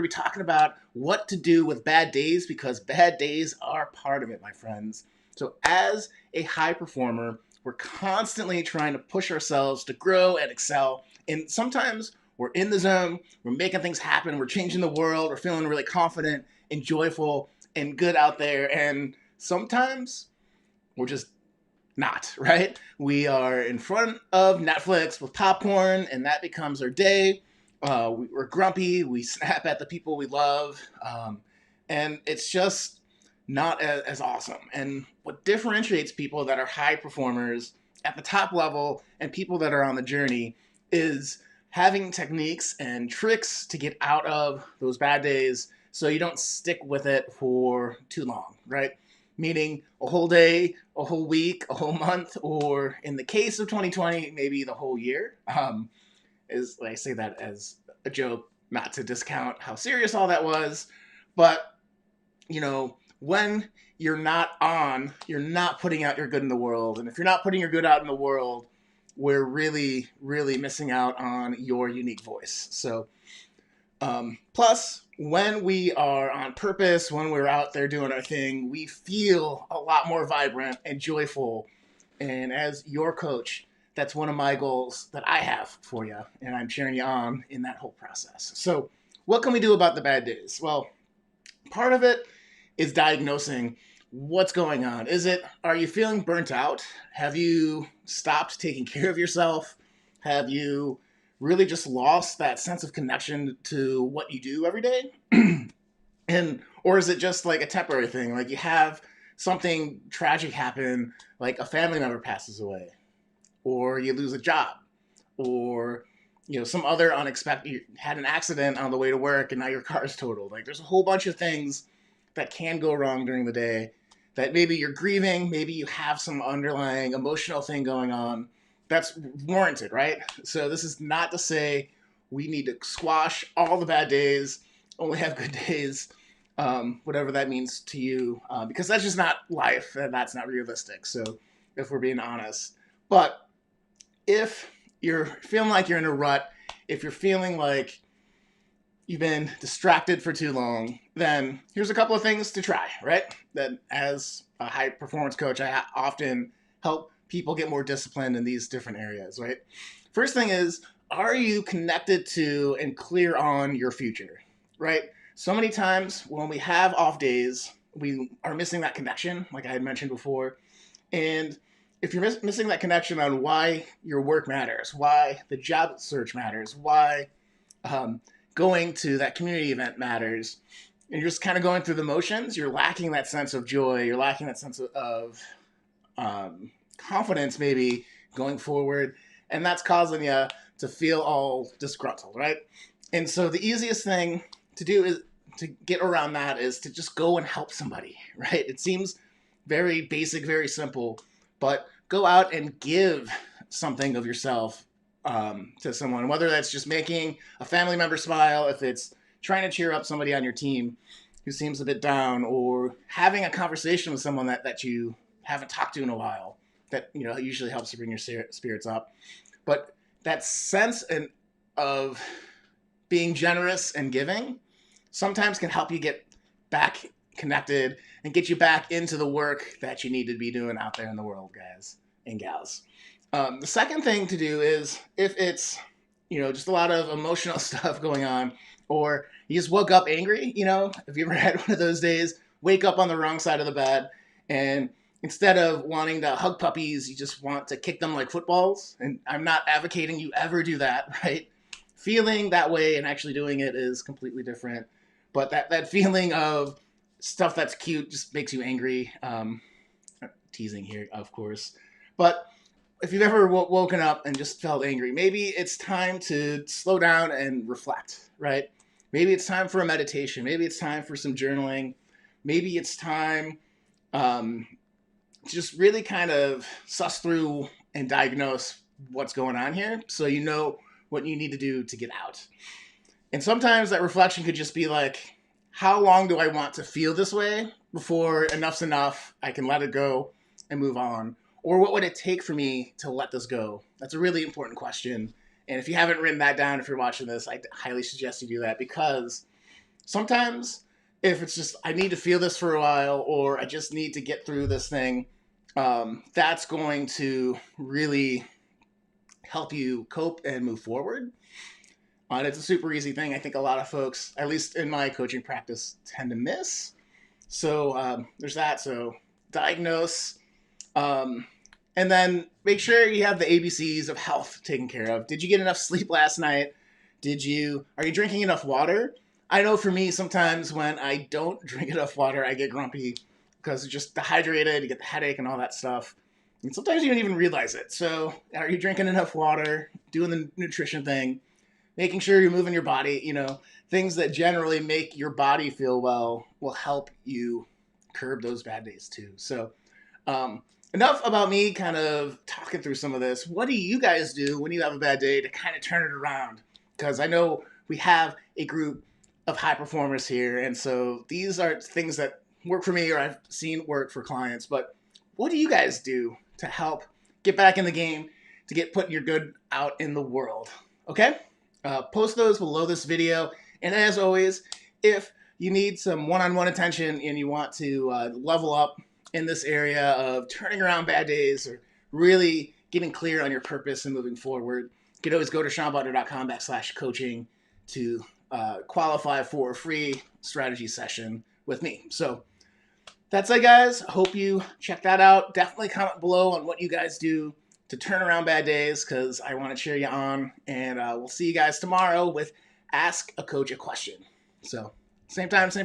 to be talking about what to do with bad days because bad days are part of it, my friends. So, as a high performer, we're constantly trying to push ourselves to grow and excel. And sometimes we're in the zone, we're making things happen, we're changing the world, we're feeling really confident and joyful and good out there. And sometimes we're just not, right? We are in front of Netflix with popcorn, and that becomes our day. We're grumpy, we snap at the people we love, and it's just not as awesome. And what differentiates people that are high performers at the top level and people that are on the journey is having techniques and tricks to get out of those bad days so you don't stick with it for too long, right? Meaning a whole day, a whole week, a whole month, or in the case of 2020, maybe the whole year. Is I say that as a joke, not to discount how serious all that was, but when you're not on, you're not putting out your good in the world, and if you're not putting your good out in the world, we're really, really missing out on your unique voice. So, plus, when we are on purpose, when we're out there doing our thing, we feel a lot more vibrant and joyful. And as your coach, that's one of my goals that I have for you, and I'm cheering you on in that whole process. So, what can we do about the bad days? Well, part of it is diagnosing what's going on. Are you feeling burnt out? Have you stopped taking care of yourself? Have you really just lost that sense of connection to what you do every day? Or is it just like a temporary thing? Like you have something tragic happen, like a family member passes away, or you lose a job, or some other unexpected, you had an accident on the way to work and now your car's totaled. Like there's a whole bunch of things that can go wrong during the day that maybe you're grieving, maybe you have some underlying emotional thing going on that's warranted, right? So this is not to say we need to squash all the bad days, only have good days, whatever that means to you, because that's just not life and that's not realistic. So if we're being honest, but if you're feeling like you're in a rut, if you're feeling like you've been distracted for too long, then here's a couple of things to try, right? That as a high performance coach, I often help people get more disciplined in these different areas, right? First thing is, are you connected to and clear on your future, right? So many times when we have off days, we are missing that connection, like I had mentioned before. And if you're missing that connection on why your work matters, why the job search matters, why going to that community event matters, and you're just kind of going through the motions, you're lacking that sense of joy, you're lacking that sense of confidence maybe going forward, and that's causing you to feel all disgruntled, right? And so the easiest thing to do is to get around that is to just go and help somebody, right? It seems very basic, very simple, but go out and give something of yourself to someone, whether that's just making a family member smile, if it's trying to cheer up somebody on your team who seems a bit down, or having a conversation with someone that you haven't talked to in a while, that usually helps to bring your spirits up. But that sense of being generous and giving sometimes can help you get back connected and get you back into the work that you need to be doing out there in the world, guys and gals. The second thing to do is, if it's just a lot of emotional stuff going on, or you just woke up angry, have you ever had one of those days, wake up on the wrong side of the bed, and instead of wanting to hug puppies, you just want to kick them like footballs? And I'm not advocating you ever do that, right? Feeling that way and actually doing it is completely different. But that feeling of stuff that's cute just makes you angry. Teasing here, of course. But if you've ever woken up and just felt angry, maybe it's time to slow down and reflect, right? Maybe it's time for a meditation. Maybe it's time for some journaling. Maybe it's time to just really kind of suss through and diagnose what's going on here so you know what you need to do to get out. And sometimes that reflection could just be like, how long do I want to feel this way before enough's enough, I can let it go and move on? Or what would it take for me to let this go? That's a really important question. And if you haven't written that down, if you're watching this, I highly suggest you do that, because sometimes if it's just I need to feel this for a while or I just need to get through this thing, that's going to really help you cope and move forward. And it's a super easy thing. I think a lot of folks, at least in my coaching practice, tend to miss. So there's that. So diagnose, um, and then make sure you have the ABCs of health taken care of. Did you get enough sleep last night? Are you drinking enough water? I know for me, sometimes when I don't drink enough water, I get grumpy because it's just dehydrated, you get the headache and all that stuff. And sometimes you don't even realize it. So, are you drinking enough water? Doing the nutrition thing? Making sure you're moving your body, things that generally make your body feel well will help you curb those bad days too. So, um, enough about me kind of talking through some of this. What do you guys do when you have a bad day to kind of turn it around? Because I know we have a group of high performers here, and so these are things that work for me or I've seen work for clients. But what do you guys do to help get back in the game, to get putting your good out in the world? Okay? Post those below this video. And as always, if you need some one-on-one attention and you want to level up in this area of turning around bad days or really getting clear on your purpose and moving forward, you can always go to SeanButler.com/coaching to qualify for a free strategy session with me. So that's it, guys. Hope you check that out. Definitely comment below on what you guys do to turn around bad days because I want to cheer you on. And we'll see you guys tomorrow with Ask a Coach a Question. So, same time, same